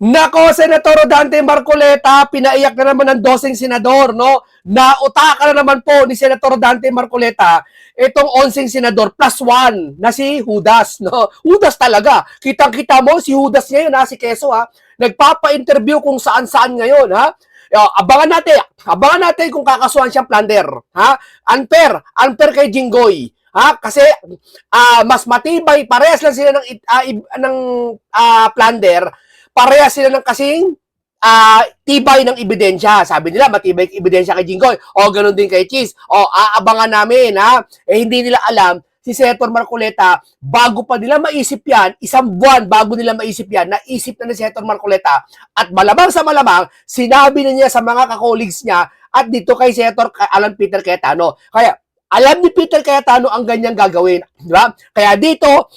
Nako, Senator Dante Marcoleta, pinaiyak na naman ng 12 senador, no? Nautaka na naman po ni Senator Dante Marcoleta itong 11 senador plus 1 na si Judas, no? Judas talaga. Kitang-kita mo si Judas ngayon, ha, si Quezon, ha? Nagpapa-interview kung saan-saan ngayon, ha? Abangan natin kung kakasuhan siyang plunder, ha? Unfair kay Jinggoy. Ha, kasi mas matibay, parehas lang sila ng plunder. Parehas sila ng kasing tibay ng ebidensya. Sabi nila, matibay yung ebidensya kay Jinggoy. O, ganun din kay Cheese. O, aabangan namin, ha? Hindi nila alam, si Senator Marcoleta, bago pa nila maisip yan, isang buwan bago nila maisip yan, naisip na ni Senator Marcoleta, at malamang sa malamang, sinabi na niya sa mga ka-colleagues niya, at dito kay Senator Alan Peter Cayetano. Kaya, alam ni Peter Cayetano ang ganyang gagawin. Di ba? Kaya dito,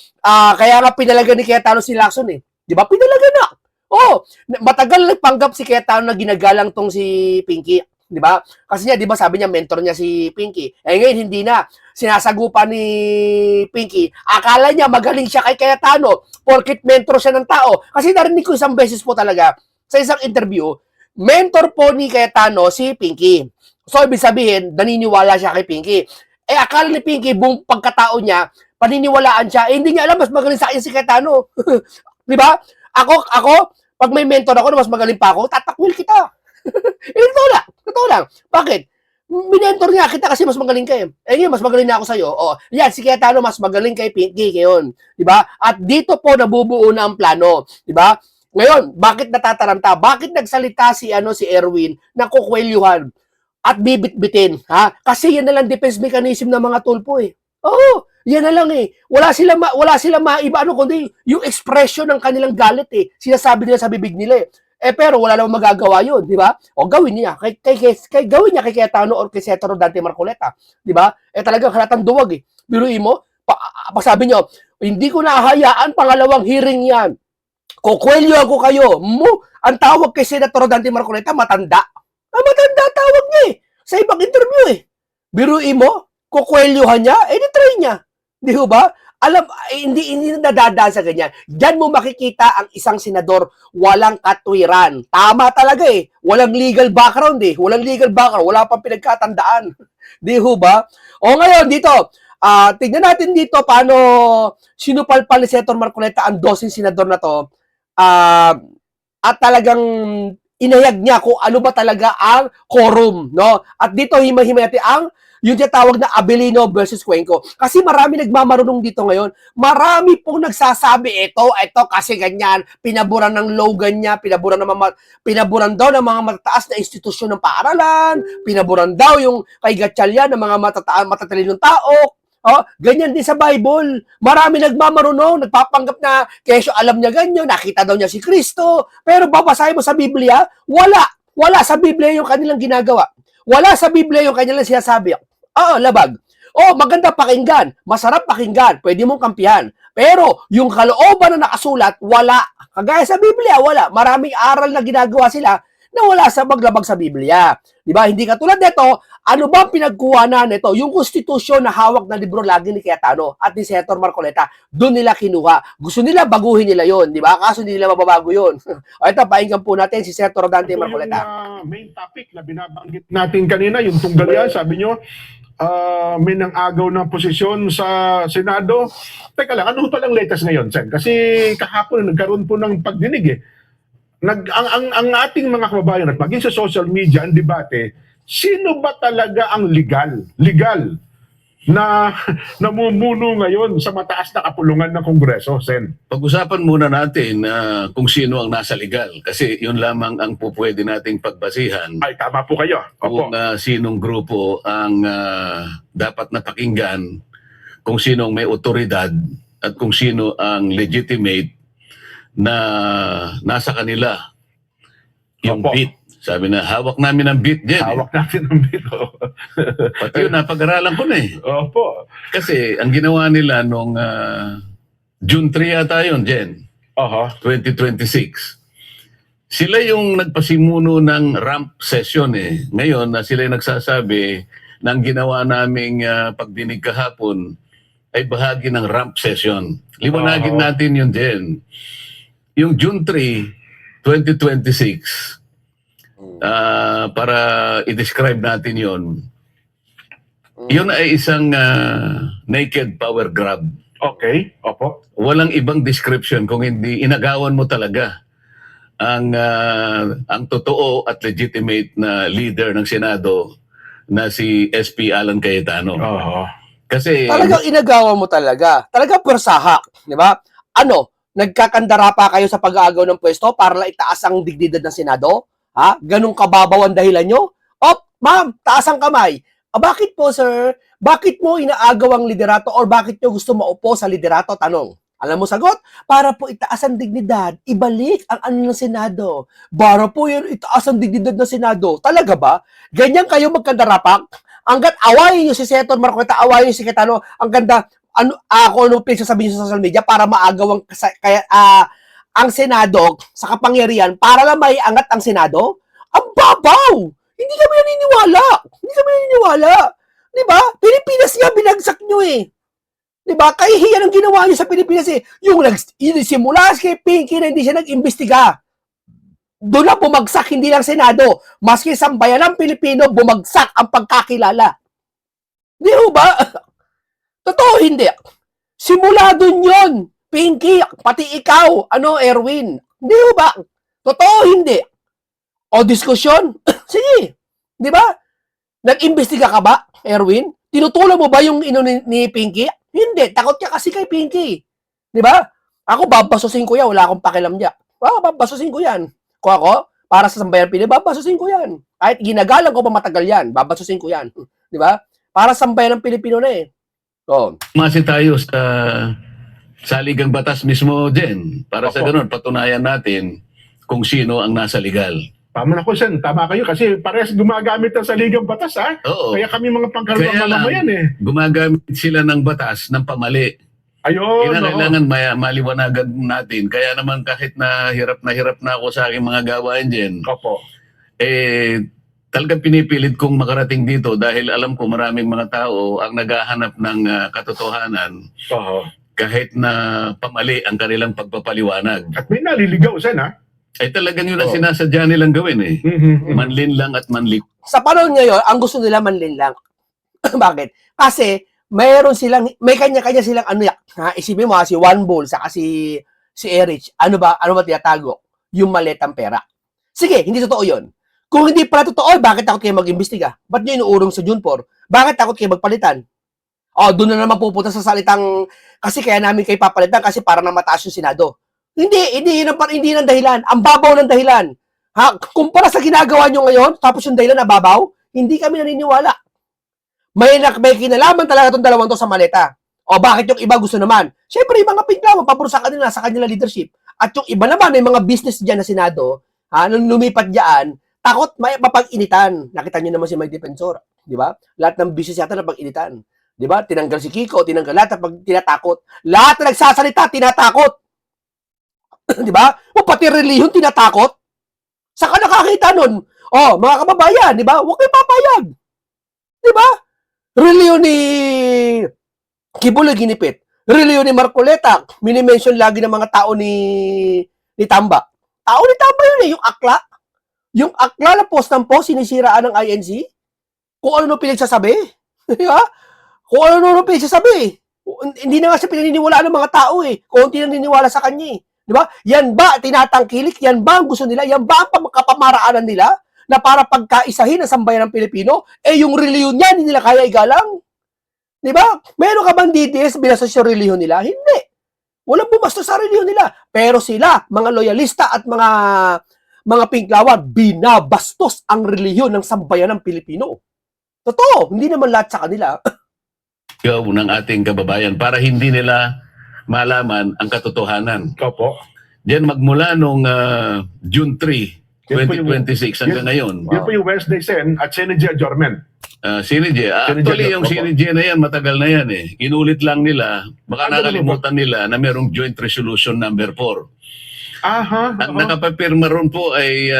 kaya nga pinalaga ni Cayetano si Lacson, eh. Di ba? Pinalaga na. Oh, matagal nagpanggap si Cayetano na ginagalang tong si Pinky, 'di ba? Kasi niya, 'di ba, sabi niya mentor niya si Pinky. Eh ngayon hindi na. Sinasagupan ni Pinky. Akala niya magaling siya kay Cayetano porket mentor siya ng tao. Kasi narinig ko isang beses po talaga sa isang interview, mentor po ni Cayetano si Pinky. So ibig sabihin, naniniwala siya kay Pinky. Eh akala ni Pinky, buong pagkatao niya, paniniwalaan siya. Eh hindi niya alam mas magaling sa akin si Cayetano. 'Di ba? Ako, pag may mentor ako na mas magaling pa ako, tatakwil kita. Totoo lang. Bakit? Minentor niya kita kasi mas magaling ka eh. Eh yun, mas magaling na ako sa'yo. O, yan, si Cayetano mas magaling kay Pinky ngayon. Diba? At dito po nabubuo na ang plano. Diba? Ngayon, bakit natataranta? Bakit nagsalita si Erwin na kukwelyuhan at bibit-bitin? Ha? Kasi yan na lang defense mechanism ng mga tulpo eh. Oo, yan na lang eh. Wala sila maiba kundi yung expression ng kanilang galit eh. Sinasabi nila sa bibig nila eh. Eh pero wala namang magagawa yun, di ba? O gawin niya gawin niya kay Cayetano or kay Senator Dante Marcoleta, di ba? Eh talagang halatang duwag eh. Biruin mo, sabi niyo, hindi ko nahahayaan pangalawang hearing yan. Kukwelyo ako kayo. Ang tawag kay Senator Dante Marcoleta, matanda. Matanda tawag niya eh. Sa ibang interview eh. Biruin mo, kukwelyuhan niya, eh di-try niya. Di ba? Alam, hindi nadadaan sa ganyan. Diyan mo makikita ang isang senador walang katwiran. Tama talaga eh. Walang legal background eh. Walang legal background. Wala pang pinagkatandaan. Di ba? O ngayon, dito, tignan natin dito paano sinupalpal ni Senator Marcoleta ang 12 senador na to. At talagang inayag niya kung ano ba talaga ang quorum, no? At dito himay-himay natin ang yung tinatawag na Abilino versus Cuenco. Kasi marami nagmamarunong dito ngayon. Marami pong nagsasabi, ito kasi ganyan, pinaburan ng logan niya, pinaburan daw ng mga matataas na institusyon ng paaralan, pinaburan daw yung kay Gatchalian ng mga matatalinong tao. Oh, ganyan din sa Bible. Marami nagmamarunong, nagpapanggap na kesyo alam niya ganyan, nakita daw niya si Kristo. Pero babasahin mo sa Biblia, wala sa Biblia yung kanilang ginagawa. Wala sa Biblia yung kanilang sinasabi. Labag. Maganda pakinggan. Masarap pakinggan. Pwede mong kampihan. Pero, yung kalooban na nakasulat, wala. Kagaya sa Biblia, wala. Maraming aral na ginagawa sila na wala sa maglabag sa Biblia. Diba? Hindi katulad nito, ano ba pinagkuhanan nito? Yung konstitusyon na hawak na libro lagi ni Cayetano at ni Senator Marcoleta, doon nila kinuha. Gusto nila, baguhin nila yon, di ba? Kaso hindi nila mababago yon. Ito, pakinggan po natin si Senator Dante Marcoleta. Yung main topic na binabanggit natin kanina, yung tunggal yan, sabi nyo, may nang-agaw ng posisyon sa Senado. Teka lang, ano palang latest ngayon, Sen? Kasi kahapon nagkaroon po ng pagdinig eh. Ang ating mga kababayan at maging sa social media, ang debate, sino ba talaga ang legal na namumuno ngayon sa mataas na kapulungan ng Kongreso, Sen? Pag-usapan muna natin kung sino ang nasa legal kasi yun lamang ang pupwede nating pagbasihan. Ay, tama po kayo. Opo. Kung sinong grupo ang dapat napakinggan, kung sino ang may otoridad at kung sino ang legitimate na nasa kanila yung Opo. beat. Sabi na, hawak namin ang beat dyan. Hawak natin ang bito. Pati yun, napag-aralan ko na eh. Opo. Kasi ang ginawa nila nung June 3 yata yun, Jen, 2026. Sila yung nagpasimuno ng ramp session eh. Ngayon, sila yung nagsasabi na ang ginawa naming pagdinig kahapon ay bahagi ng ramp session. Liwanagin natin yun, Jen. Yung June 3, 2026, para i-describe natin yun ay isang naked power grab. Okay, opo. Walang ibang description kung hindi inagawan mo talaga ang totoo at legitimate na leader ng Senado na si SP Alan Cayetano. Oo. Kasi Talagang inagawa mo talaga. Talagang pwersaha, di ba? Ano, nagkakandara pa kayo sa pag-aagaw ng pwesto para lang itaas ang dignidad ng Senado? Ha? Ganong kababaw ang dahilan nyo? Ma'am, taas ang kamay. Bakit po, sir? Bakit mo inaagaw ang liderato or bakit nyo gusto maupo sa liderato? Tanong. Alam mo sagot? Para po itaas ang dignidad, ibalik ang ano ng Senado. Para po yun, itaas ang dignidad ng Senado. Talaga ba? Ganyan kayo magkandarapak? Hanggat awayin nyo si Senator Marcoleta, awayin nyo si Cayetano, ang ganda, kung ano pinagsasabihin sa social media para maagaw ang Senado sa kapangyarihan, para lang may angat ang Senado? Ang babaw! Hindi kami naniniwala. Hindi kami naniniwala. Di ba? Pilipinas nga binagsak nyo eh. Di ba? Kahihiyan ang ginawa nyo sa Pilipinas eh. Yung simula kay Pinky na hindi siya nag-imbestiga. Doon na bumagsak, hindi lang Senado. Maski sa bayan ng Pilipino, bumagsak ang pagkakilala. Di ba? Totoo, hindi. Simula doon yun. Pinky, pati ikaw, Erwin. Di ba? Totoo, hindi. O diskusyon? Sige. Di ba? Nag-imbestiga ka ba, Erwin? Tinutulong mo ba yung ni Pinky? Hindi. Takot ka kasi kay Pinky. Di ba? Ako, babasusin ko yan. Wala akong pakialam niya. Babasusin ko yan. Kung ako, para sa sambayan Pilipinas, babasusin ko yan. Kahit ginagalang ko pa matagal yan, babasusin ko yan. Di ba? Para sa sambayan ng Pilipino na eh. So, masi tayo sa saligang batas mismo, Jen. Para sa ganun, patunayan natin kung sino ang nasa legal. Tama na ko, Sen. Tama kayo kasi parehas gumagamit ng saligang batas, ha? Oo. Kaya kami mga pangkarong Kaya lang, mamamayan eh. gumagamit sila ng batas ng pamali. Ayun, Kailangan maliwanagan natin. Kaya naman kahit na hirap na ako sa aking mga gawain dyan, Opo. talagang pinipilit kong makarating dito dahil alam ko maraming mga tao ang naghahanap ng katotohanan Oo. kahit na pamali ang kanilang pagpapaliwanag. At may naliligaw, Sen, ha? Ay talagang yun ang sinasadya nilang gawin eh. Manlin lang at manlik. sa panahon ngayon, ang gusto nila manlin lang. Bakit? Kasi may kanya-kanya silang isipin mo si One Bull, saka si Erich, ano ba tinatago? Yung maletang pera. Sige, hindi totoo yun. Kung hindi pala totoo, bakit takot kayo mag-imbestiga? Ba't nyo inuurong sa Junpor? Bakit takot kayo magpalitan? Doon na naman pupunta sa salitang, kasi kaya namin kayo papalitan kasi para na mataas yung Senado. Hindi yun ang dahilan. Ang babaw ng dahilan. Kumpara sa ginagawa nyo ngayon, tapos yung dahilan na babaw, hindi kami naniniwala. May kinalaman talaga itong dalawang to sa maleta. Bakit yung iba gusto naman? Siyempre, yung mga pinklawan, pabor sa kanila leadership. At yung iba naman, may mga business dyan na Senado, nung lumipat dyan, takot may mapag-initan. Nakita nyo naman si Mike Defensor. Di ba? Lahat ng business yata napag-initan. Di ba? Tinanggal si Kiko, tinanggal lahat pag tinatakot. Lahat na nagsasalita, tinatakot. Di ba? Pati reliyon, tinatakot. Saka nakakita nun, mga kababayan, di ba? Huwag kayo papayag. Di ba? Reliyon ni Kibuloy ginipit. Reliyon ni Marcoleta, minimension lagi ng mga tao ni Tamba. Tao ni Tamba yun eh, yung akla. Yung akla na post ng post, sinisiraan ng INC. Kung ano pinagsasabi. Di ba? Kung ano pinagsasabi. Hindi na nga siya pinaniniwalaan ng mga tao eh. Kung hindi naniniwala sa kanya eh. Di ba? Yan ba tinatangkilik? Yan ba ang gusto nila? Yan ba ang kapamaraanan nila? Na para pagkaisahin ang sambayan ng Pilipino? Yung reliyon niya, hindi nila kaya igalang. Di ba? Meron ka bang DDS binastos yung reliyon nila? Hindi. Walang bumastos sa reliyon nila. Pero sila, mga loyalista at mga pinklawan, binabastos ang reliyon ng sambayan ng Pilipino. Totoo, hindi naman lahat sa kanila. Ng ating kababayan para hindi nila malaman ang katotohanan. Opo. Diyan magmula nung June 3, Yan po yung- 2026 hanggang ngayon. Yan po yung Wednesday, Sen, at Senate adjournment. Sinije. Actually, yung Sinije na yan, matagal na yan eh. Inulit lang nila, baka nakalimutan nila na merong Joint Resolution number 4. Aha. Ang nakapapirma ron po ay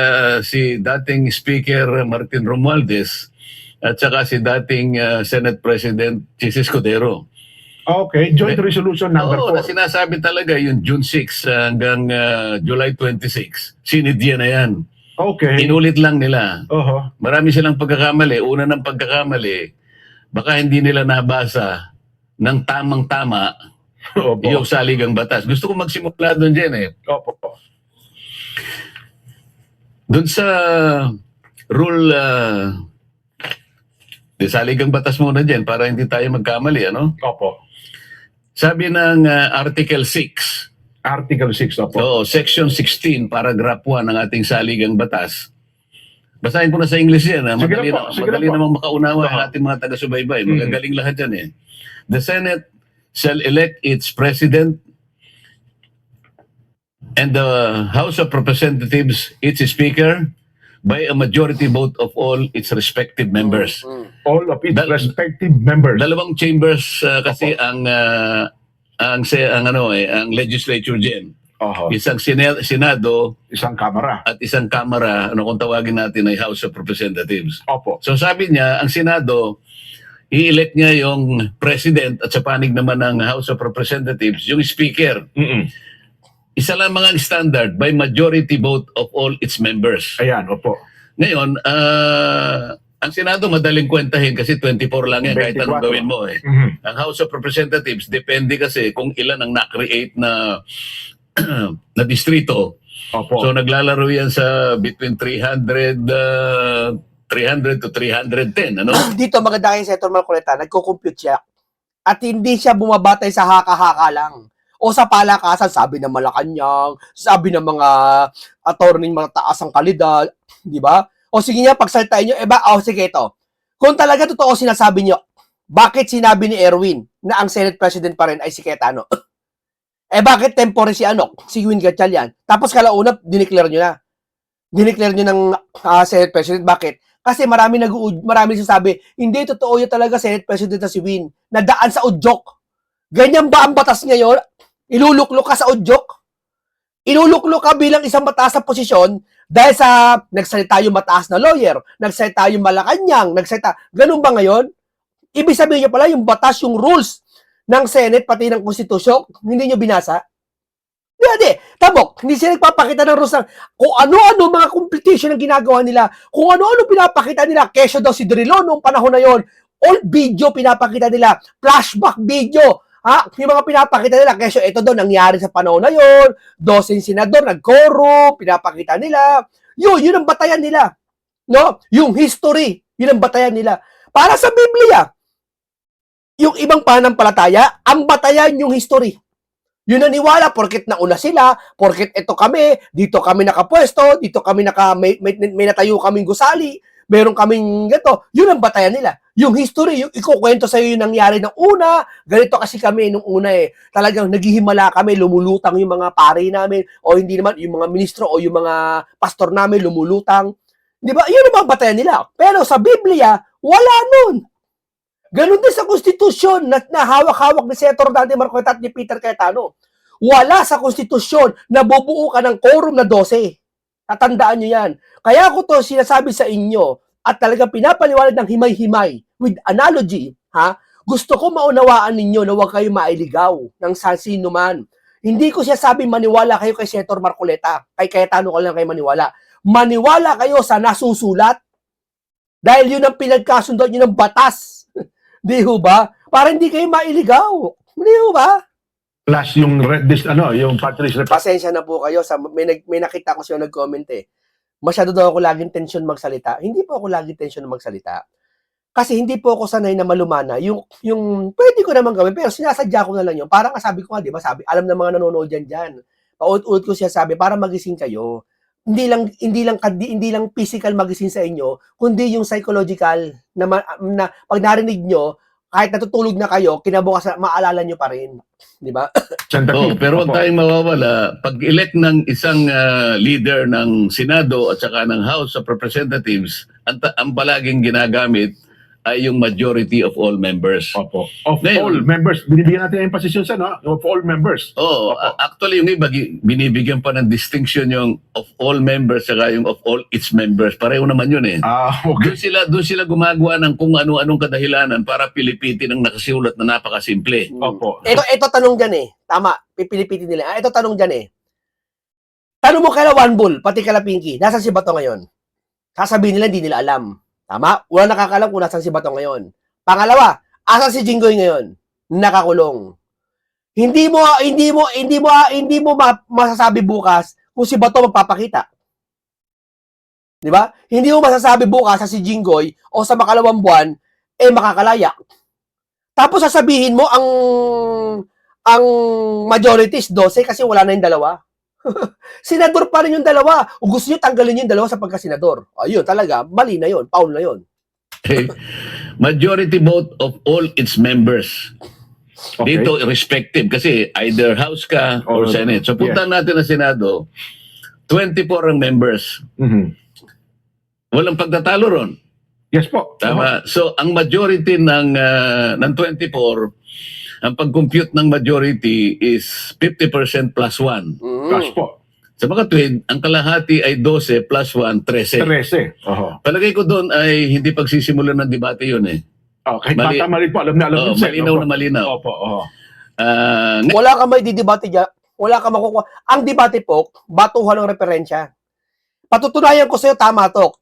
si dating Speaker Martin Romualdez at saka si dating Senate President Chis Escudero. Okay, joint resolution number Oo, 4. na sinasabi talaga yung June 6 hanggang July 26. Sinidya na yan. Okay. Inulit lang nila. Oho. Marami silang pagkakamali. Una ng pagkakamali, baka hindi nila nabasa ng tamang-tama Opo. yung saligang batas. Gusto ko magsimula doon dyan eh. Opo. Doon sa rule, di saligang batas muna dyan para hindi tayo magkamali, ano? Opo. Sabi ng Article 6, Article 6, opo. oo, Section 16, Paragraph 1 ng ating saligang batas. Basahin ko na sa English yan. Sige Madali, na po, sige madali na po. namang makaunawa ang Aha. ating mga taga-subaybay. Mhm. Magagaling lahat yan eh. The Senate shall elect its president and the House of Representatives its speaker by a majority vote of all its respective members. All of its Dal- respective members. Dalawang chambers kasi ang legislature diyan. Oho. Isang Senado Isang kamara. at isang Kamara, ano kung tawagin natin ay House of Representatives. Opo. So sabi niya, ang Senado, i-elect niya yung President at sa panig naman ng House of Representatives, yung Speaker. Mm-mm. Isa lang mga standard by majority vote of all its members. Ayan, opo. Ngayon, ang Senado madaling kwentahin kasi 24 lang yan kahit anong 24. gawin mo eh. Mhm. Ang House of Representatives, depende kasi kung ilan ang na-create na na distrito. Opo. So naglalaro yan sa between 300 to 310, ano? Dito maganda kay Senator Marcoleta, nagko-compute siya. At hindi siya bumabatay sa haka-haka lang. O sa palakasan, sabi ng Malacanang, sabi ng mga attorney, mga taas ang kalidad, di ba? O sige nga, pagsaltain nyo, sige ito. Kung talaga totoo sinasabi nyo, bakit sinabi ni Erwin na ang Senate President pa rin ay si Cayetano? Bakit temporary si Win Gatchalian? Tapos kalauna, dineclare nyo na. Dineclare nyo ng Senate President. Bakit? Kasi marami sasabi, hindi totoo yun talaga Senate President na si Win. Nadaan sa udyok. Ganyan ba ang batas ngayon? Iluluklok ka sa udyok? Iluluklok ka bilang isang mataas na posisyon dahil sa nagsalita yung mataas na lawyer, nagsalita yung Malacanang, ganun ba ngayon? Ibig sabihin nyo pala, yung batas, yung rules ng Senate, pati ng konstitusyon, hindi nyo binasa? Hindi. Tabok, hindi sila nagpapakita ng rules ng kung ano-ano mga competition ang ginagawa nila, kung ano-ano pinapakita nila, kesyo daw si Drilon noong panahon na yon, all video pinapakita nila, flashback video, yung mga pinapakita nila, kesyo ito daw nangyari sa panahon na yon, 12 senador nag-corrupt, pinapakita nila, yun ang batayan nila. No? Yung history, yun ang batayan nila. Para sa Biblia, yung ibang pananampalataya, ang batayan yung history. Yun naniwala, porket nauna sila, porket ito kami, dito kami nakapwesto, dito kami may natayo kaming gusali, meron kaming gato. Yun ang batayan nila. Yung history, yung ikukwento sa'yo yung nangyari ng una, ganito kasi kami nung una talagang naghihimala kami, lumulutang yung mga pari namin, o hindi naman, yung mga ministro o yung mga pastor namin lumulutang. Di ba? Yun ang mga batayan nila. Pero sa Biblia, wala nun. Ganun din sa konstitusyon na hawak-hawak ni Senator Dante Marcoleta at ni Peter Cayetano. Wala sa konstitusyon na bubuo ka ng quorum na 12. Tatandaan nyo yan. Kaya ako to sinasabi sa inyo at talagang pinapaliwanag ng himay-himay with analogy, gusto ko maunawaan ninyo na huwag kayo mailigaw ng sino man. Hindi ko siya sabi maniwala kayo kay Senator Marcoleta, kay Cayetano ka lang kayo maniwala. Maniwala kayo sa nasusulat dahil yun ang pinagkasunod, yun ang batas. Di ho ba? Para hindi kayo mailigaw. Di ho ba? Plus yung yung Patrice Report. Pasensya na po kayo. May nakita ko siya nag-comment Masyado daw ako laging tensyon magsalita. Hindi po ako laging tensyon magsalita. Kasi hindi po ako sanay na malumana. Yung pwede ko naman gawin, pero sinasadya ko na lang yun. Parang sabi ko nga, di ba? Alam ng mga nanonood dyan. Paulit-ulit ko siya sabi, para magising kayo. Hindi lang physical magising sa inyo, kundi yung psychological na pag narinig nyo, kahit natutulog na kayo, kinabukasan maalala nyo pa rin, di ba? Pero huwag tayong mawawala, pag-elect ng isang leader ng Senado at saka ng House of Representatives, ang palaging ginagamit ay yung majority of all members. Opo. Of Ngayon- all members. Binibigyan natin yung emphasis yun sa, no? Of all members. Oo, Opo. actually yung iba binibigyan pa ng distinction yung of all members saka yung of all its members. Pareho naman yun eh. Okay. Doon sila gumagawa ng kung ano-anong kadahilanan para pilipitin ang nakasulat na napakasimple. Opo. Ito tanong dyan eh. Tama, pipilipitin nila. Ito tanong dyan eh. Tanong mo kay One Bull, pati kay Pinky, nasan si Bato ngayon? Sasabihin nila, hindi nila alam. Tama? Wala nakakalam kung nasan si Bato ngayon. Pangalawa, asan si Jinggoy ngayon? Nakakulong. Hindi mo masasabi bukas kung si Bato magpapakita. Di ba? Hindi mo masasabi bukas sa si Jinggoy o sa makalawang buwan makakalaya. Tapos sasabihin mo ang majority is 12 kasi wala na yung dalawa. Senador pa rin yung dalawa. O gusto nyo tanggalin yung dalawa sa pagka-senador. Ayun, talaga, mali na yun. Foul na yun. Majority vote of all its members. Okay. Dito, respective. Kasi either House ka or Or- Senate. So, punta natin na Senado, 24 ang members. Mhm. Walang pagtatalo ron. Yes po. Tama. So, ang majority ng 24, ang pag-compute ng majority is 50% plus 1. Plus po. Sa mga tweed, ang kalahati ay 12 plus 1, 13. 13. Oho. Palagay ko doon ay hindi pagsisimulan ng debate yun eh. Kahit Mali- bata mali po, alam na alam Oo, din, Sen. malinaw Opo. na malinaw. Opo, oho. Wala ka may didebate dyan. Wala ka makukuha. Ang debate po, batuhan ng referensya. Patutunayan ko sa'yo, tama to.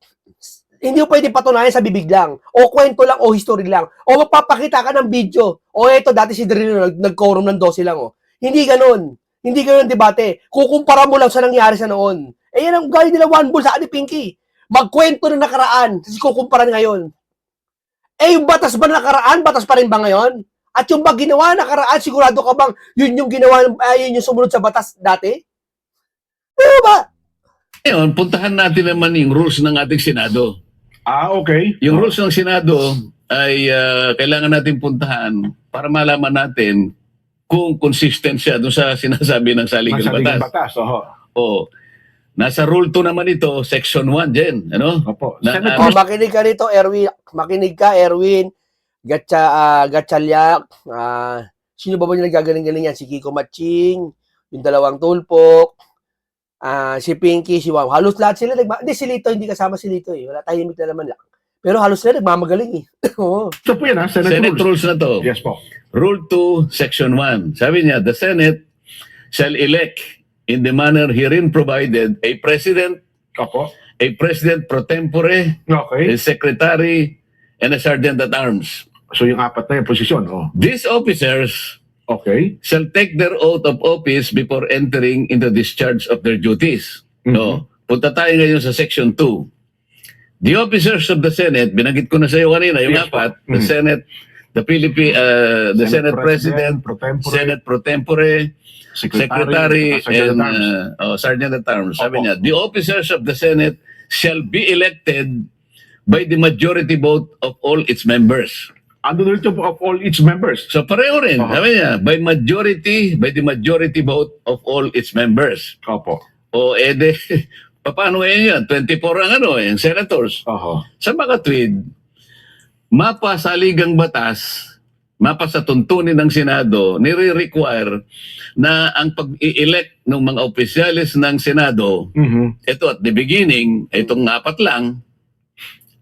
Hindi mo pwede patunayan sa bibig lang. O kwento lang, o history lang. O magpapakita ka ng video. O eto, dati si Drino nag-quorum ng 12 lang. O. Hindi ganun. Hindi ganun ang debate. Kukumpara mo lang sa nangyari sa noon. Yan ang galing nila One Bull sa ni Pinky. Magkwento ng nakaraan. Kasi kukumpara ngayon. Yung batas ba nakaraan? Batas pa rin ba ngayon? At yung ba ginawa nakaraan, sigurado ka bang yun yung ginawa, yun yung sumunod sa batas dati? Ano ba? Ngayon, puntahan natin naman yung rules ng ating Senado. Okay. Yung rules ng Senado ay kailangan natin puntahan para malaman natin kung consistent siya doon sa sinasabi ng saligang Masaligang batas. batas. Oho. O, nasa Rule 2 naman ito, Section 1, Jen. Ano? Opo. Na- Senate Oh, makinig ka rito, Erwin. Makinig ka, Erwin. Gatchalyak. Sino ba yung nagagaling-galing yan? Si Kiko Matching, yung dalawang tulpok, si Pinky, si Wow. Halos lahat sila. Hindi, si Lito, hindi kasama si Lito eh. Wala, tahimik na naman lang. Pero halos sila nagmamagaling eh. Oo. Ito po yan, ha? Senate, Senate rules. rules na to. Yes po. Rule 2, Section 1. Sabi niya, the Senate shall elect in the manner herein provided a president, Opo. a president pro tempore, Okay. a secretary, and a sergeant at arms. So yung apat na yung posisyon. Oh. These officers Okay. shall take their oath of office before entering into discharge of their duties. Mhm. No? Punta tayo ngayon sa Section 2. The officers of the Senate, binanggit ko na sa iyo kanina, yung Yes, apat, po. the Mhm. Senate, the Senate President, pro tempore, Senate Pro Tempore, Secretary, Sergeant and at Arms. Sergeant at Arms. Sabi Opo. niya, the officers of the Senate shall be elected by the majority vote of all its members. Ando na rin yung of all its members. So pareho rin. Oho. Sabi niya, by the majority vote of all its members. Opo. O ede, paano ngayon yan? 24 ang yung senators. Oho. Sa mga tweed, mapa sa ligang batas, mapa sa tuntunin ng Senado, nire-require na ang pag-i-elect ng mga opisyalis ng Senado, Mhm. ito at the beginning, itong apat lang,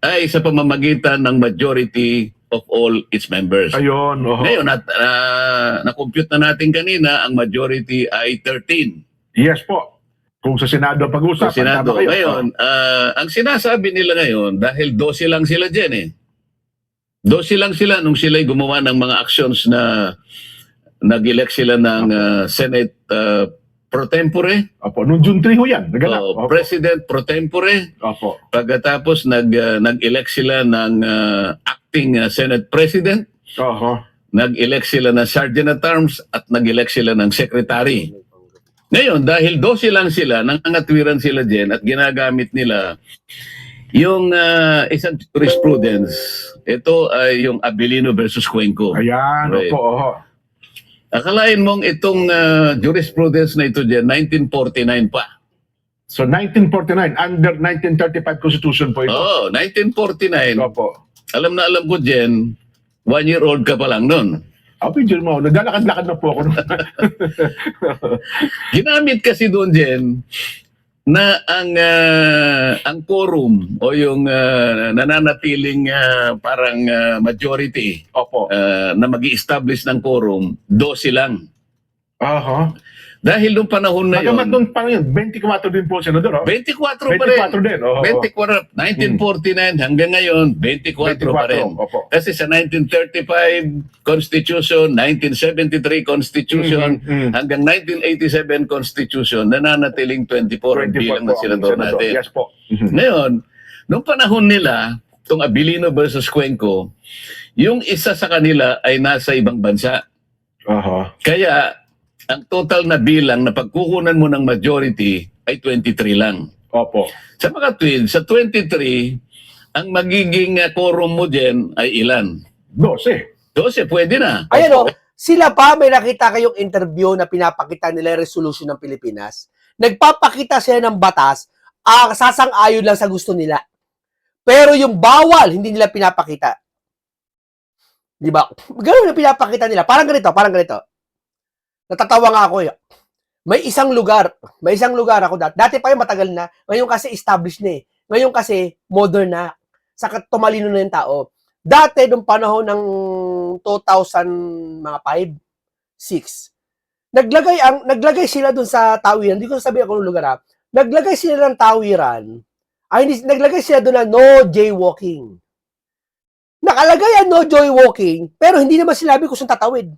ay sa pamamagitan ng majority of all its members. Ayun. Oho. Ngayon, na-compute na natin kanina, ang majority ay 13 Yes po. Kung sa Senado sa pag-usapan. Senado. tama kayo. Ngayon, ang sinasabi nila ngayon, dahil 12 lang sila dyan eh. 12 lang sila nung sila'y gumawa ng mga actions na nag-elect sila ng Senate pro tempore, Opo. Noong June 3 ho yan. Naganap. Opo. President pro tempore, Opo. pagkatapos nag-elect sila ng acting Senate President, Oho. nag-elect sila ng Sergeant at Arms at nag-elect sila ng Secretary. Ngayon, dahil 12 lang sila, nangangatwiran sila dyan at ginagamit nila yung isang jurisprudence. Ito ay yung Abilino versus Cuenco. Ayan. Right. Opo. Oho. Akalain mong itong jurisprudence na ito dyan, 1949 pa. So 1949, under 1935 Constitution po ito. Oo, 1949. Opo. alam na alam ko, Jen, 1-year-old ka pa lang nun. Picture mo, naglalakad-lakad na po ako. Ginamit kasi doon, Jen, na ang quorum o yung nananatiling parang majority Opo. na mag-i-establish ng quorum, 12 lang. Aha. Dahil nung panahon na yun, Bagamat nung pang yun, 24 din po, Senador. 24 pa rin. 24 din. Oo. 24, 1949 hanggang ngayon, 24 pa rin. Opo. Kasi sa 1935 Constitution, 1973 Constitution, hanggang 1987 Constitution, nananatiling 24 ang bilang ng senador natin. Yes po. Ngayon, nung panahon nila, itong Abilino versus Cuenco, yung isa sa kanila ay nasa ibang bansa. Aha. Kaya, ang total na bilang na pagkukunan mo ng majority ay 23 lang. Opo. Sa mga twin, sa 23, ang magiging quorum mo dyan ay ilan? 12. 12, pwede na. Ayan o, sila pa, may nakita kayong interview na pinapakita nila yung resolution ng Pilipinas. Nagpapakita sila ng batas, sasang-ayon lang sa gusto nila. Pero yung bawal, hindi nila pinapakita. Di ba? Ganun na pinapakita nila. Parang ganito. Natatawa nga ako eh. May isang lugar ako dati pa yung matagal na, ngayon kasi established na eh. Ngayon kasi modern na, saka tumalino na yung tao. Dati, nung panahon ng 2005, 6, naglagay sila dun sa tawiran, hindi ko sabihin kung lugar naglagay sila ng tawiran, naglagay sila dun na no jaywalking. Nakalagay ang no jaywalking, pero hindi naman sinabi kung saan tatawid.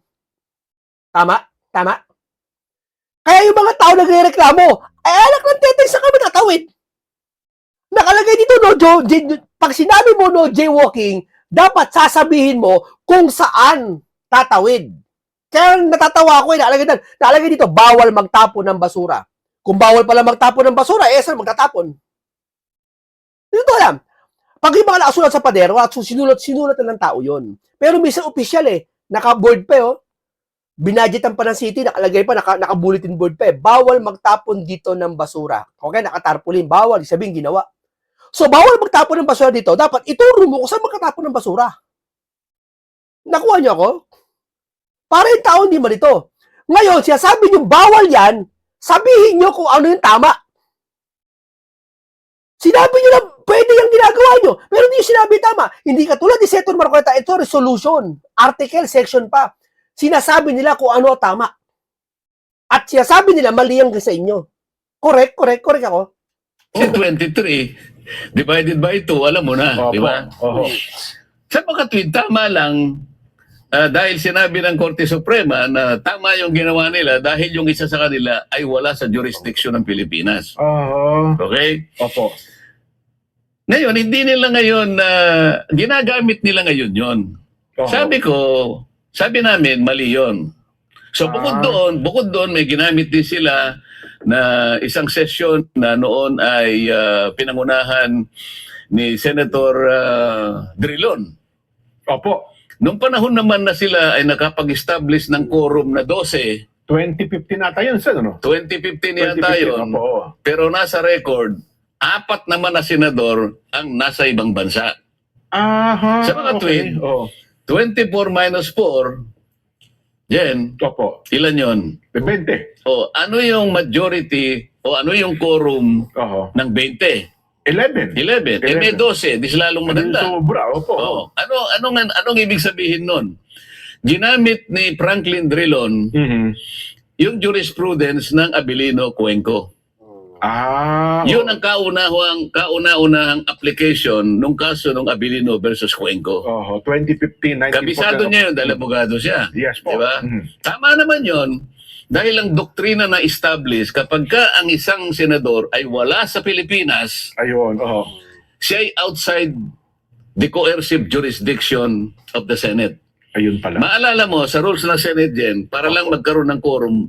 Tama? Kaya yung mga tao nagre-reklamo, ay alak ng tetay sa kami natawid. Nakalagay dito, pag sinabi mo no jaywalking, dapat sasabihin mo kung saan tatawid. Kaya natatawa ako, nakalagay dito, bawal magtapon ng basura. Kung bawal pala magtapon ng basura, saan magtatapon? Dito alam. Pag yung mga nakasulat sa padero, at sinulat na ng tao yun. Pero minsan official naka-board pa binadgetan pa ng city, nakalagay pa, naka-bulletin board pa bawal magtapon dito ng basura. Okay, nakatarpaulin, bawal, sabihin ginawa. So, bawal magtapon ng basura dito, dapat ituro mo kung saan magkatapon ng basura. Nakuha niyo ako? Para yung tao hindi malito. Ngayon, sinasabi niyo bawal yan, sabihin niyo kung ano yung tama. Sinabi niyo na pwede yung ginagawa niyo, pero hindi sinabi tama. Hindi katulad ni Senator Marcoleta, ito resolution, article, section pa. Sinasabi nila kung ano tama. At sinasabi nila mali ang sa inyo. Correct ako. Kasi 23 divided by 2, alam mo na, di ba? Sa mga twin, tama lang dahil sinabi ng Korte Suprema na tama yung ginawa nila dahil yung isa sa kanila ay wala sa jurisdiction ng Pilipinas. Okay? Opo. Ngayon, hindi nila ngayon ginagamit nila ngayon yon. Sabi namin, mali yun. So bukod doon, may ginamit din sila na isang session na noon ay pinangunahan ni Senator Drilon. Opo. Nung panahon naman na sila ay nakapag-establish ng quorum na 12, 2015 nata yun, sir, ano? 2015 yata yun, opo. pero nasa record, 4 naman na senador ang nasa ibang bansa. Aha. Sa mga twin, 24 minus 4, Jen, Opo. ilan yon? 20. Ano yung majority o ano yung quorum ng 20? 11. 11. May 12, di lalong maganda. Sobra, opo. Anong ibig sabihin nun? Ginamit ni Franklin Drilon yung jurisprudence ng Abilino Cuenco. Yun ang kauna-unahang application nung kaso ng Abilino versus Cuenco. 2015, 19. Kabisado niya yun dahil abogado siya. Yes po. Diba? Tama naman yun dahil ang doktrina na establish kapag ka ang isang senador ay wala sa Pilipinas, Ayun, siya ay outside the coercive jurisdiction of the Senate. Ayun pala. Maalala mo, sa rules ng Senate din, para lang magkaroon ng quorum,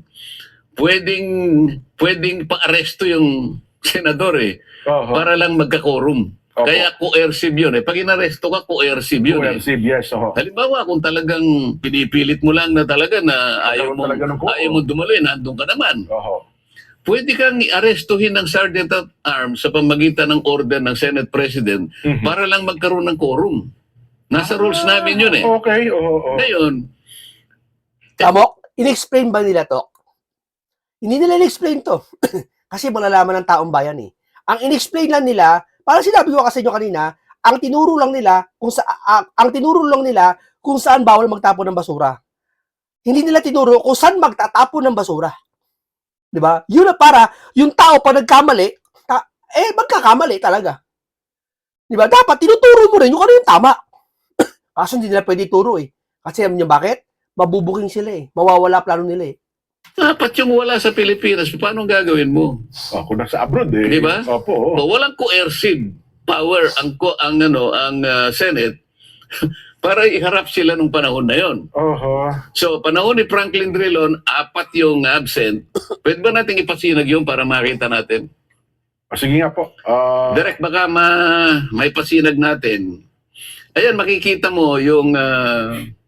pwedeng pa-aresto yung senador para lang magka-quorum. Kaya coercive yun Pag inaresto ka, coercive yun Coercive, yes. Halimbawa, kung talagang pinipilit mo lang na talaga na ayaw mo dumaloy, nandun ka naman. Pwede kang i-arestuhin ng Sergeant at Arms sa pamagitan ng order ng Senate President para lang magkaroon ng quorum. Nasa rules namin yun eh. Okay, oo. Ngayon, Tamok, in-explain ba nila to? Hindi nila in-explain to. Kasi malalaman ng taong bayan eh. Ang in-explain lang nila, parang sinabi ko kasi nyo kanina, ang tinuro lang nila kung saan bawal magtapon ng basura. Hindi nila tinuro kung saan magtatapon ng basura. 'Di ba? Yun na para yung tao pa nagkamali, magkakamali talaga. 'Di ba? Dapat tinuturo mo rin yung ano yung tama. Kaso hindi nila pwede ituro eh. Kasi alam niyo bakit? Mabubuking sila eh. Mawawala plano nila eh. dapat yung wala sa Pilipinas, paano gagawin mo? Ako nasa abroad eh. Di ba? Opo. oo. O, walang coercive power ang Senate para iharap sila nung panahon na yon. Oho. So, panahon ni Franklin Drilon, 4 yung absent. Pwede ba nating ipasinag yun para makita natin? Sige nga po. Direct, baka may pasinag natin. Ayan, makikita mo yung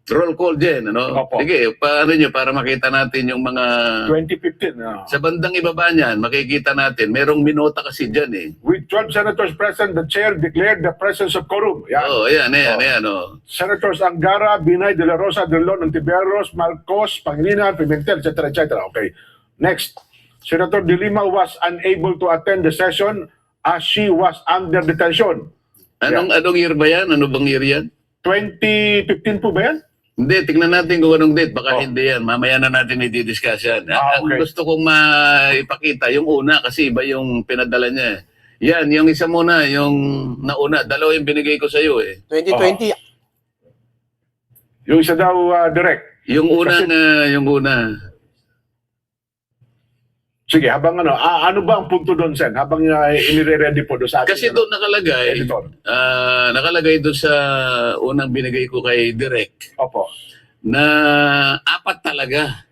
roll call din. Ano? Opo. Sige, paano nyo para makita natin yung mga... 2015. Sa bandang ibaba niyan, makikita natin, merong minota kasi dyan eh. With 12 senators present, the chair declared the presence of quorum. Yan. Oo, ayan. Senators Angara, Binay, De La Rosa, De Leon, Ontiveros, Marcos, Pangilinan, Pimentel, etc. Okay. Next. Senator De Lima was unable to attend the session as she was under detention. Anong year ba yan? Ano bang year yan? 2015 po ba yan? Hindi, tingnan natin kung anong date. Baka Oh. hindi yan. Mamaya na natin i-discuss yan. Ang Okay. gusto kong maipakita, yung una, kasi iba yung pinadala niya. Yan, yung isa muna, yung nauna. Dalawa yung binigay ko sa iyo eh. 2020, Yung isa daw direct. Yung una Kasi- yung una. Sige, habang ano ba ang punto doon, Sen? Habang inire-ready po doon sa ating Kasi doon nakalagay, editor. nakalagay doon sa unang binigay ko kay Direk Opo. na 4 talaga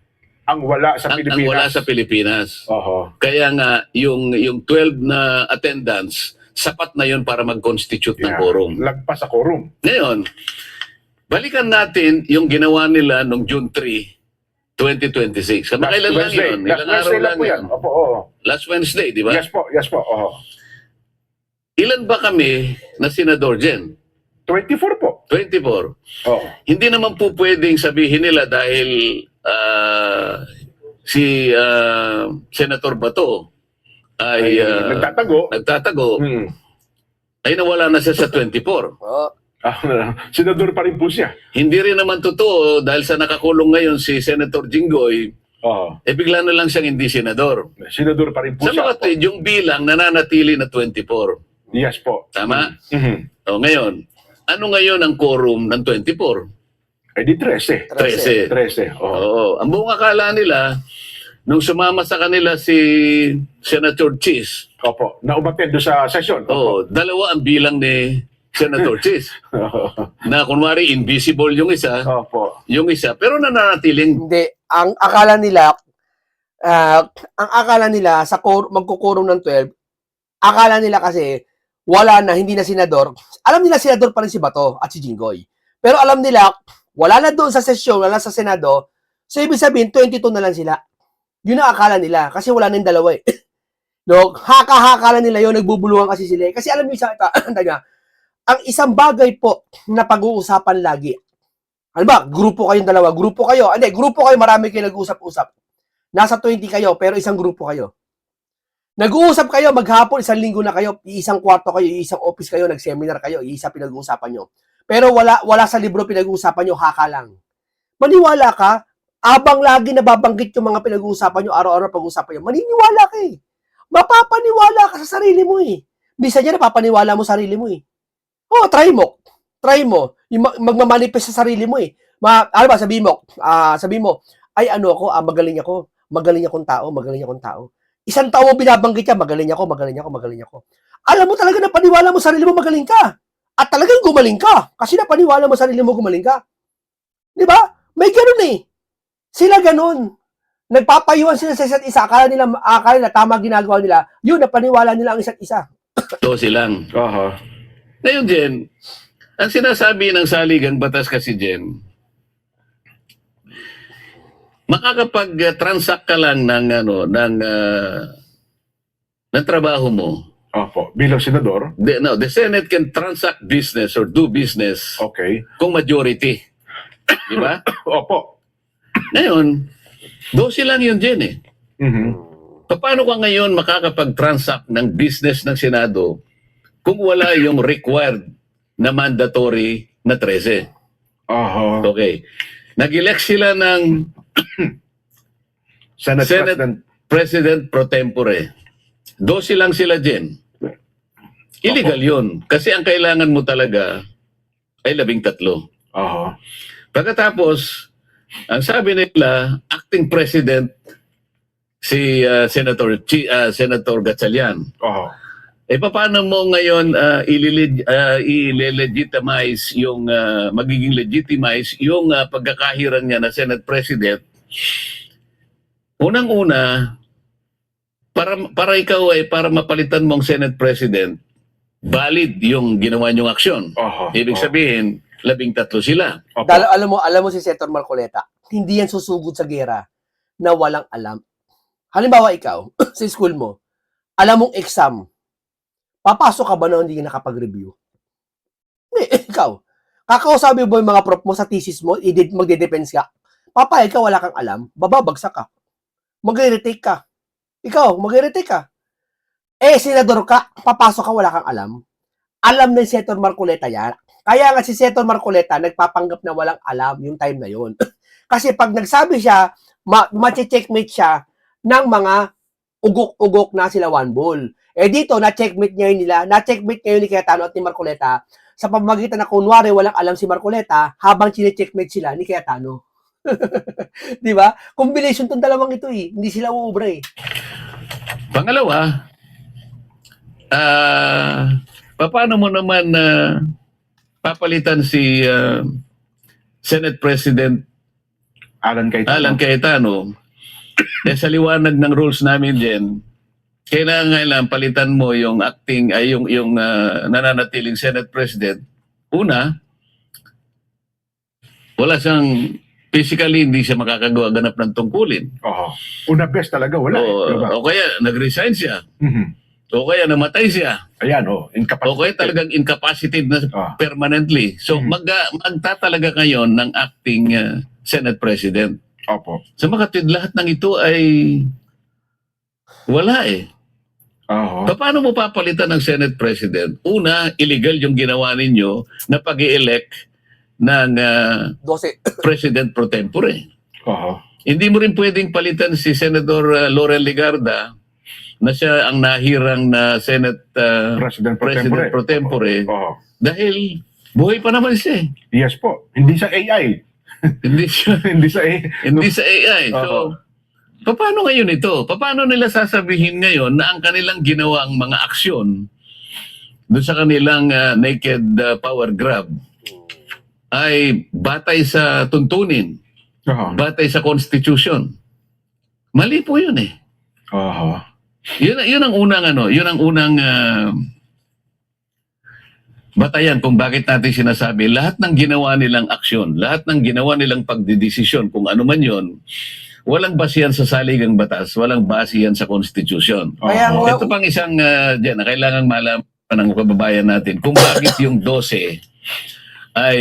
Ang wala sa ang Pilipinas. wala sa Pilipinas. Oho. Kaya nga, yung 12 na attendance, sapat na yun para mag-constitute ng Yeah. quorum. Lagpas sa quorum. Ngayon, balikan natin yung ginawa nila noong June 3, 2026. Kamakailan lang Wednesday. yun. Last Ilang araw Wednesday lang lang po yan. yun. Opo, oo. Last Wednesday, di ba? Yes po, yes po. Oho. Ilan ba kami na senador, Jen? 24 po. 24. Oo. Hindi naman po pwedeng sabihin nila dahil si Senator Bato ay nagtatago, Hmm. ay nawala na siya sa 24. Senador pa rin po siya. Hindi rin naman totoo dahil sa nakakulong ngayon si Senator Jinggoy, Oo. bigla na lang siyang hindi senador. Senador pa rin po Sa siya. mga tuwid, yung bilang nananatili na 24. Yes po. Tama? Mhm. O ngayon, ano ngayon ang quorum ng 24? Eh di 13. 13. 13. Oo. Oo. Ang buong akala nila, nung sumama sa kanila si Senator Chis, Opo. Na umattend doon sa session. Opo. dalawa ang bilang ni Senator Chis. Na kunwari invisible yung isa, Opo. pero nananatiling hindi. Ang akala nila sa magkukurong ng 12, akala nila kasi wala na, hindi na senador. Alam nila senador pa rin si Bato at si Jinggoy. Pero alam nila, wala na doon sa sesyon, wala sa Senado. So, ibig sabihin, 22 na lang sila. Yun ang akala nila. Kasi wala na yung dalawa eh. No, haka-haka lang nila yun, nagbubulungan kasi sila. Kasi alam niyo ang isang bagay po na pag-uusapan lagi. Ano ba? Grupo kayong dalawa. Grupo kayo. Hindi, grupo kayo, marami kayo nag-uusap-usap. Nasa 20 kayo, pero isang grupo kayo. Nag-uusap kayo, maghapon, 1 linggo na kayo, isang kwarto kayo, isang office kayo, nag-seminar kayo, isa pinag-uusapan nyo. Pero wala sa libro pinag-uusapan nyo, haka lang. Maniwala ka, abang lagi nababanggit yung mga pinag-uusapan nyo, araw-araw pag-uusapan nyo, maniniwala ka eh. Mapapaniwala ka sa sarili mo eh. Bisa niya napapaniwala mo sa sarili mo eh. Oh, try mo. Try mo. Yung magmamanifest sa sarili mo eh. Ano ba, sabi mo, ay ano ako, magaling ako. Magaling akong tao. Isang tao mo binabanggit niya, magaling ako. Alam mo talaga na paniwala mo sa sarili mo, magaling ka. At talagang gumaling ka. Kasi napaniwala mo sa sarili mo, gumaling ka. Di ba? May ganun eh. Sila ganun. Nagpapayuhan sila sa isa't isa. Akala nila tama ginagawa nila. Yun, napaniwala nila ang isa't isa. to silang. Oho. Ngayon, Jen, ang sinasabi ng saligang batas kasi, Jen, makakapag-transact ka lang ng trabaho mo Opo. Bilang senador. The Senate can transact business or do business Okay. kung majority. Di ba? Opo. Ngayon, 12 lang yun dyan eh. Mhm. Paano ka ngayon makakapag-transact ng business ng Senado kung wala yung required na mandatory na 13? Aha. Okay. Nag-elect sila ng Senate Senate President. President pro tempore. 12 lang sila dyan. Illegal yun. Kasi ang kailangan mo talaga ay 13. Aha. Pagkatapos, ang sabi nila, acting president si Senator Gatchalian. Aha. Paano mo ngayon i-legitimize yung magiging legitimize yung pagkakahirang niya na Senate President? Unang-una, para ikaw para mapalitan mong Senate President, valid yung ginawa niyong aksyon. Aha. Ibig sabihin, 13 sila. Opo. Alam mo si Senator Marcoleta, hindi yan susugod sa gera na walang alam. Halimbawa ikaw, sa school mo, alam mong exam, papasok ka ba na hindi ka nakapag-review? Hindi, ikaw. Kakausapin mo yung mga prof mo sa thesis mo, magde-defense ka. Papayag ka, wala kang alam, bababagsak ka. Magre-retake ka. Ikaw, magre-retake ka. Senador ka, papasok ka, wala kang alam. Alam na si Senator Marcoleta yan. Kaya nga si Senator Marcoleta nagpapanggap na walang alam yung time na yun. Kasi pag nagsabi siya, ma-checkmate siya ng mga ugok-ugok na sila one ball. Dito, na-checkmate ngayon ni Cayetano at ni Marcoleta sa pamamagitan na kunwari walang alam si Marcoleta habang chine-checkmate sila ni Cayetano. Di ba? Combination tong dalawang ito eh. Hindi sila uubra eh. Pangalawa, paano mo naman papalitan si Senate President Alan Cayetano? Sa liwanag ng rules namin din, kailangan palitan mo yung acting ay yung nananatiling Senate President. Una, wala siyang physically hindi siya makakagawa-ganap ng tungkulin. Aha. Una best talaga wala. Diba? O kaya nag-resign siya. Mhm. O kaya namatay siya. Ayan, O incapacitated. kaya talagang incapacitated na permanently. So magtatalaga ngayon ng acting Senate President. Opo. Sa makatwid, lahat ng ito ay wala eh. Aha. Paano mo papalitan ng Senate President? Una, illegal yung ginawa ninyo na pag-i-elect ng 12. President pro tempore. Aha. Hindi mo rin pwedeng palitan si Senator Laurel Legarda na siya ang nahirang na Senate President President pro tempore Aha. dahil buhay pa naman siya eh. Yes po. Hindi sa AI. Hindi siya Hindi sa AI. hindi sa AI. So, paano ngayon ito? Paano nila sasabihin ngayon na ang kanilang ginawang mga aksyon doon sa kanilang naked power grab ay batay sa tuntunin, Aha. batay sa Constitution? Mali po yun eh. Aha. Yun ang unang batayan kung bakit natin sinasabi lahat ng ginawa nilang aksyon, lahat ng ginawa nilang pagdidesisyon, kung ano man yun, walang basihan sa saligang batas, walang basihan sa Constitution. Kaya nga- Ito pang isang dyan na kailangang malaman ng kababayan natin kung bakit yung 12 ay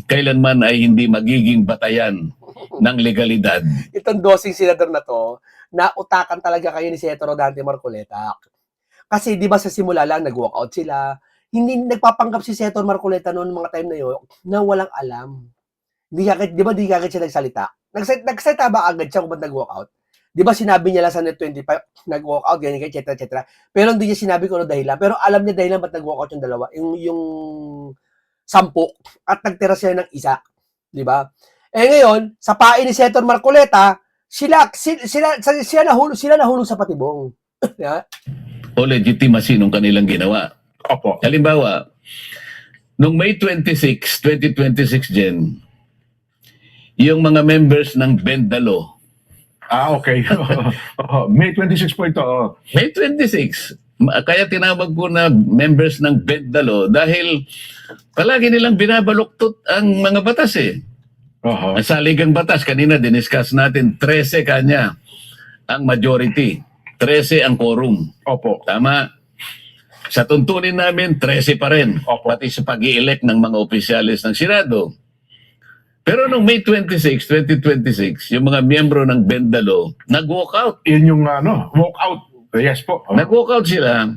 kailanman ay hindi magiging batayan ng legalidad. Itong dosing senador na to, nautakan talaga kayo ni Senator Rodante Marcoleta. Kasi di ba sa simula lang, nag-walkout sila. Hindi nagpapanggap si Senator Marcoleta noon mga time na yun na walang alam. Di ba di kagad siya nagsalita? Nagsalita ba agad siya kung ba't nag-walkout? Di ba sinabi niya lang sa Net 25, nag-walkout, ganyan, etc. Pero hindi niya sinabi kung ano dahilan. Pero alam niya dahilan ba't nag-walkout yung dalawa. Yung 10 at nagtira sila ng isa. Di ba? Ngayon, sa pain ni Senator Marcoleta, sila nahulog sa patibong. Yeah? O legitimacy nung kanilang ginawa. Opo. Halimbawa, noong May 26, 2026 Jen, yung mga members ng Bendalo, Okay. May 26 po ito. May 26, kaya tinawag ko na members ng Bendalo dahil palagi nilang binabaluktot ang mga batas eh. Aha. Ang saligang batas, kanina diniscuss natin, 13 kanya ang majority, 13 ang quorum. Opo. Tama? Sa tuntunin namin, 13 pa rin. Opo. Pati sa pag-i-elect ng mga opisyalis ng Senado. Pero noong May 26, 2026, yung mga miyembro ng Bendalo, nag-walk out. Yun yung walk out. Yes po. Nag-walk out sila.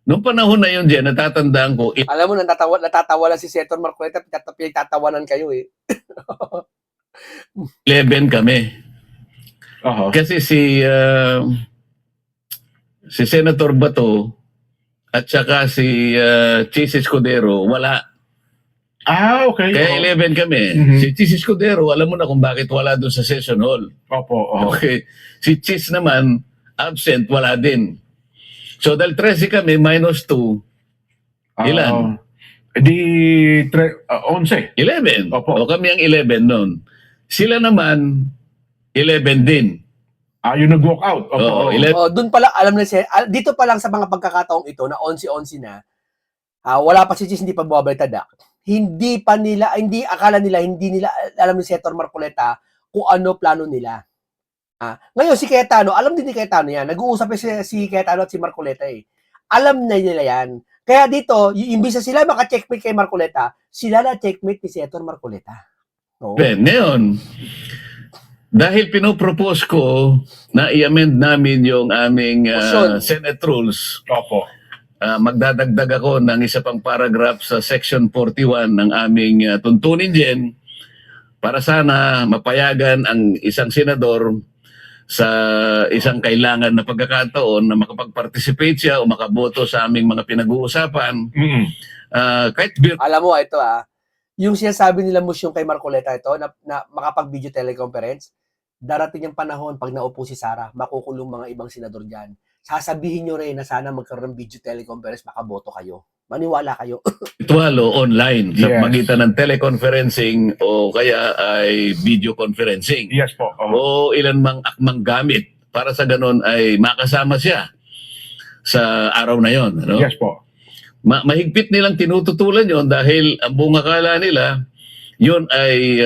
Noong panahon na yun, Jen, natatandaan ko, Alam mo, natatawa lang si Senator Marcoleta, pinagtatawanan kayo eh. 11 kami. Oho. Kasi si Senator Bato at saka si Chis Escudero, wala. Okay. Kaya 11 kami. Mhm. Si Chis Escudero, alam mo na kung bakit wala doon sa session hall. Opo. Oho. Okay. Si Chis naman, absent, wala din. So dahil 13 kami, minus 2, ilan? Di 11. 11. Opo. O kami ang 11 noon. Sila naman, 11 din. Yung nag-walk out. Opo. Oo, 11. Doon pa lang, alam na siya, dito pa lang sa mga pagkakataong ito na 11-11 na, wala pa si Chis, hindi pa bumabalitada. Hindi akala nila, hindi nila alam ni Senator Marcoleta kung ano plano nila. Ngayon, si Cayetano, alam din ni Cayetano yan. Nag-uusap si Cayetano at si Marcoleta eh. Alam na nila yan. Kaya dito, imbis na sila maka-checkmate kay Marcoleta, sila na checkmate ni Senator Marcoleta. Oo. Ngayon, dahil pinopropose ko na i-amend namin yung aming Motion. Senate rules, Opo. magdadagdag ako ng isa pang paragraph sa Section 41 ng aming tuntunin din para sana mapayagan ang isang senador sa isang kailangan na pagkakataon na makapag-participate siya o makaboto sa aming mga pinag-uusapan. Mm-mm. Kahit Alam mo, ito yung sinasabi nila motion kay Marcoleta ito na makapag-video teleconference, darating yung panahon pag naupo si Sara, makukulong mga ibang senador dyan. Sasabihin nyo rin na sana magkaroon ng video teleconference, makaboto kayo. Maniwala kayo. virtual o online sa Yes. magitan ng teleconferencing o kaya ay video conferencing Yes po. Oho. o ilan mang akmang gamit para sa ganon ay makasama siya sa araw na yon. Ano? Yes po. Mahigpit nilang tinututulan yon dahil ang buong akala nila yon ay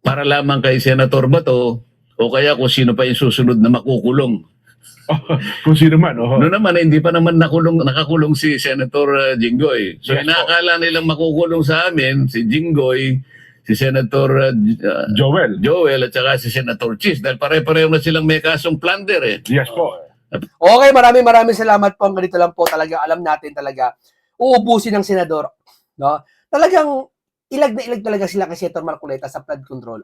para lamang kay Senator Bato o kaya kung sino pa yung susunod na makukulong. Kung sino man. Oho. No naman, hindi pa naman nakakulong si Senator Jinggoy. So Yes, inaakala nilang makukulong sa amin si Jinggoy, si Senator Joel. at saka si Senator Chis dahil pare-pareho na silang may kasong plunder eh. Yes po. Okay, maraming salamat po. Ganito lang po talaga. Alam natin talaga, uubusin ng senador. No? Talagang ilag na ilag talaga sila kay Senator Marcoleta sa flood control.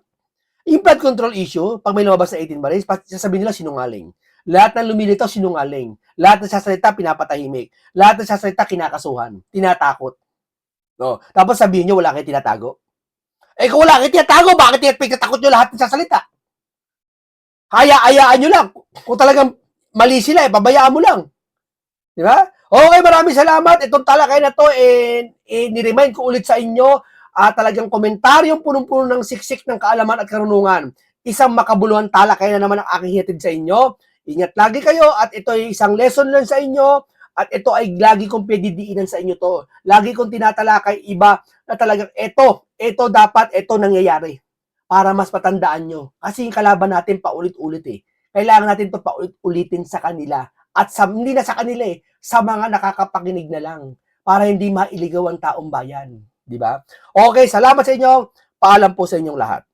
Yung flood control issue, pag may lumabas na 18 barils, sasabihin nila sinungaling. Lahat ng lumilitaw, sinungaling. Lahat ng sasalita, pinapatahimik. Lahat ng sasalita, kinakasuhan. Tinatakot. No? Tapos sabihin nyo, wala kayo tinatago. Kung wala kayo tinatago, bakit pinatakot nyo lahat ng sasalita? Hayaan nyo lang. Kung talagang mali sila, pabayaan mo lang. Di ba? Okay, maraming salamat. Itong talakay na to, ni-remind ko ulit sa inyo, talagang komentaryong punong-puno ng siksik ng kaalaman at karunungan. Isang makabuluhan talakay na naman ang aking hitid sa inyo. Ingat lagi kayo at ito ay isang lesson lang sa inyo at ito ay lagi kong pedidiinan sa inyo to. Lagi kong tinatalakay iba na talagang ito dapat, ito nangyayari para mas patandaan nyo. Kasi yung kalaban natin paulit-ulit eh. Kailangan natin to paulit-ulitin sa kanila at hindi na sa kanila sa mga nakakapakinig na lang para hindi mailigaw ang taong bayan. Di ba? Okay, salamat sa inyo. Paalam po sa inyong lahat.